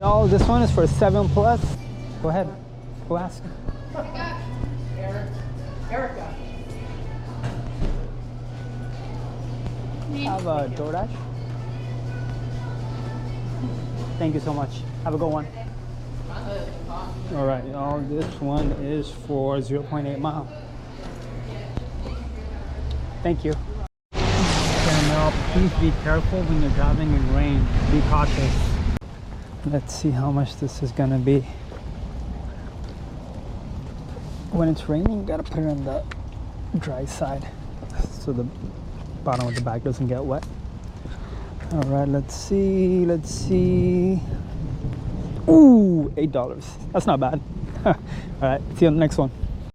Oh, this one is for 7 plus. Go ahead. Go ask. Erica. Have a DoorDash. Thank you so much. Have a good one. All right, y'all. This one is for 0.8 mile. Thank you. And now, please be careful when you're driving in rain. Be cautious. Let's see how much this is gonna be. When it's raining, you gotta put it on the dry side so the bottom of the bag doesn't get wet. All right, let's see. Ooh, $8. That's not bad. All right, see you on the next one.